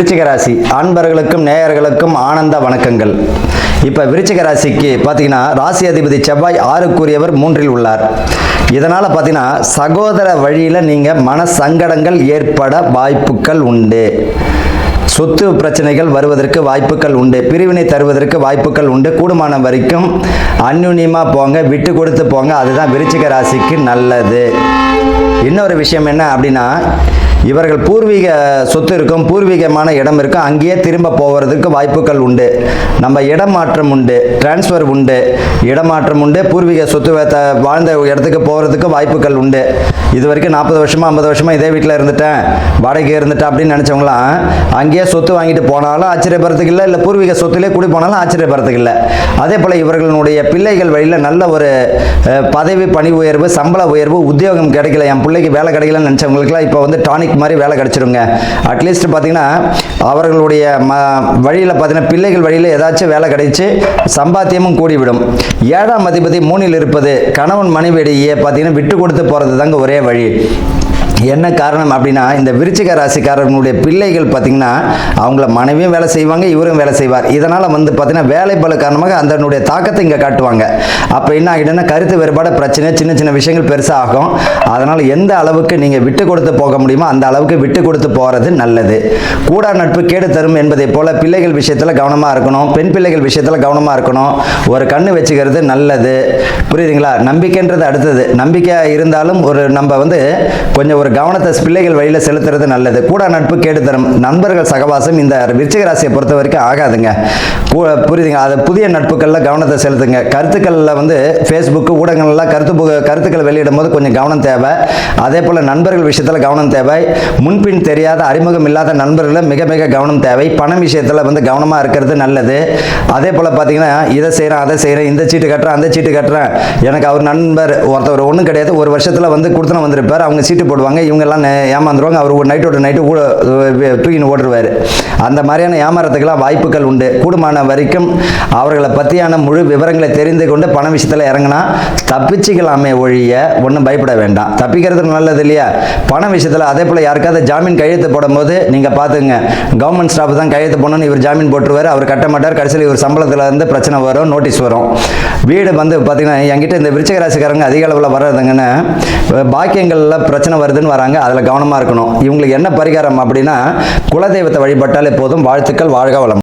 விருச்சிக ராசி அன்பர்களுக்கும் நேயர்களுக்கும் ஆனந்த வணக்கங்கள். இப்போ விருச்சிக ராசிக்கு பார்த்தீங்கன்னா ராசி அதிபதி செவ்வாய் 6க்குரியவர் 3இல் உள்ளார். இதனால் பார்த்தீங்கன்னா சகோதர வழியில் நீங்கள் மன சங்கடங்கள் ஏற்பட வாய்ப்புகள் உண்டு. சொத்து பிரச்சனைகள் வருவதற்கு வாய்ப்புகள் உண்டு. பிரிவினை தருவதற்கு வாய்ப்புகள் உண்டு. கூடுமான வரைக்கும் அந்யுன்யமாக போங்க, விட்டு கொடுத்து போங்க. அதுதான் விருச்சிக ராசிக்கு நல்லது. இன்னொரு விஷயம் என்ன அப்படின்னா, இவர்கள் பூர்வீக சொத்து இருக்கும், பூர்வீகமான இடம் இருக்கும், அங்கேயே திரும்ப போவதற்கு வாய்ப்புகள் உண்டு. நம்ம இடமாற்றம் உண்டு, டிரான்ஸ்ஃபர் உண்டு, இடமாற்றம் உண்டு. பூர்வீக சொத்து வாழ்ந்த இடத்துக்கு போகிறதுக்கு வாய்ப்புகள் உண்டு. இது வரைக்கும் 40 வருஷமா 50 வருஷமா இதே வீட்டில் இருந்துட்டேன், வாடகை இருந்துட்டேன் அப்படின்னு நினச்சவங்களாம் அங்கேயே சொத்து வாங்கிட்டு போனாலும் ஆச்சரியப்படுறதுக்கு இல்லை, இல்லை பூர்வீக சொத்துலேயே குடி போனாலும் ஆச்சரியப்படுறதுக்கு இல்லை. அதே போல் இவர்களுடைய பிள்ளைகள் வழியில் நல்ல ஒரு பதவி, பணி உயர்வு, சம்பள உயர்வு, உத்தியோகம் கிடைக்கல, என் பிள்ளைக்கு வேலை கிடைக்கலன்னு நினச்சவங்களுக்குலாம் இப்போ வந்து டானிக் மாதிரி வேலை கிடைச்சிருங்க. அட்லீஸ்ட் பார்த்தீங்கன்னா அவர்களுடைய வழியில் பார்த்தீங்கன்னா பிள்ளைகள் வழியில் ஏதாச்சும் வேலை கிடைச்சி சம்பாத்தியமும் கூடிவிடும். 7ஆம் அதிபதி 3இல் இருப்பது கணவன் மனைவியிடையே பார்த்தீங்கன்னா விட்டு கொடுத்து போகிறது தாங்க ஒரே வழி. என்ன காரணம் அப்படின்னா, இந்த விருச்சிக ராசிக்காரர்களுடைய பிள்ளைகள் பார்த்தீங்கன்னா அவங்கள மனைவியும் வேலை செய்வாங்க, இவரும் வேலை செய்வார். இதனால் வந்து பார்த்தீங்கன்னா வேலை பல காரணமாக அதனுடைய தாக்கத்தை இங்கே காட்டுவாங்க. அப்போ என்ன ஆகிடுன்னா கருத்து வேறுபாடு பிரச்சனை, சின்ன சின்ன விஷயங்கள் பெருசாக ஆகும். அதனால் எந்த அளவுக்கு நீங்கள் விட்டு கொடுத்து போக முடியுமோ அந்த அளவுக்கு விட்டு கொடுத்து போகிறது நல்லது. கூடா நட்பு கேடு தரும் என்பதை போல பிள்ளைகள் விஷயத்தில் கவனமாக இருக்கணும், பெண் பிள்ளைகள் விஷயத்தில் கவனமாக இருக்கணும். ஒரு கண்ணு வச்சுக்கிறது நல்லது. புரியுதுங்களா? நம்பிக்கைன்றது அடுத்தது. நம்பிக்கை இருந்தாலும் நம்ம வந்து கொஞ்சம் ஒரு கவனத்தை பிள்ளைகள் வழியில் செலுத்துறது நல்லது. கூட நட்பு கேடு தரும். நண்பர்கள் சகவாசம் இந்த விருச்சிக ராசியை பொறுத்த வரைக்கும் ஆகாதுங்க. புரியுதுங்க? அது புதிய நட்புகளில் கவனத்தை செலுத்துங்க. கருத்துக்களில் வந்து ஃபேஸ்புக்கு ஊடகங்கள்லாம் கருத்துக்களை வெளியிடும் போது கொஞ்சம் கவனம் தேவை. அதே போல் நண்பர்கள் விஷயத்தில் கவனம் தேவை. முன்பின் தெரியாத, அறிமுகம் இல்லாத நண்பர்களில் மிக மிக கவனம் தேவை. பணம் விஷயத்தில் வந்து கவனமாக இருக்கிறது நல்லது. அதே போல் பார்த்தீங்கன்னா இதை செய்கிறேன், அதை செய்கிறேன், இந்த சீட்டு கட்டுறேன், அந்த சீட்டு கட்டுறேன். எனக்கு அவர் நண்பர் ஒருத்தர் ஒன்றும் கிடையாது, ஒரு வருஷத்தில் வந்து கொடுத்துன வந்திருப்பார், அவங்க சீட்டு போடுவாங்க, இவங்கெல்லாம் ஏமாந்துருவாங்க, அவர் ஒரு நைட்டு தூக்கின்னு ஓடுருவார். அந்த மாதிரியான ஏமாறத்துக்கெல்லாம் வாய்ப்புகள் உண்டு. கூடுமான வரைக்கும் அவர்களை பற்றியான முழு விவரங்களை தெரிந்து கொண்டு பண விஷயத்தில் இறங்கினா தப்பிச்சுக்கலாமே ஒழிய ஒன்றும் பயப்பட வேண்டாம். தப்பிக்கிறது நல்லது இல்லையா? பண விஷயத்தில் அதே போல் யாருக்காவது ஜாமீன் கையெழுத்து போடும்போது நீங்கள் பார்த்துங்க, கவர்மெண்ட் ஸ்டாஃப் தான் கையெழுத்து போடணும்னு இவர் ஜாமீன் போட்டுருவார், அவர் கட்ட மாட்டார், கடைசியில் இவர் சம்பளத்தில் இருந்து பிரச்சனை வரும், நோட்டீஸ் வரும். வீடு வந்து பார்த்தீங்கன்னா என்கிட்ட இந்த விருச்சிக ராசிக்காரங்க அதிக அளவில் வர்றதுங்கன்னு பாக்கியங்களில் பிரச்சனை வருதுன்னு வராங்க. அதில் கவனமாக இருக்கணும். இவங்களுக்கு என்ன பரிகாரம் அப்படின்னா, குலதெய்வத்தை வழிபட்டாலே போதும். வாழ்த்துக்கள். வாழ்க வளம்.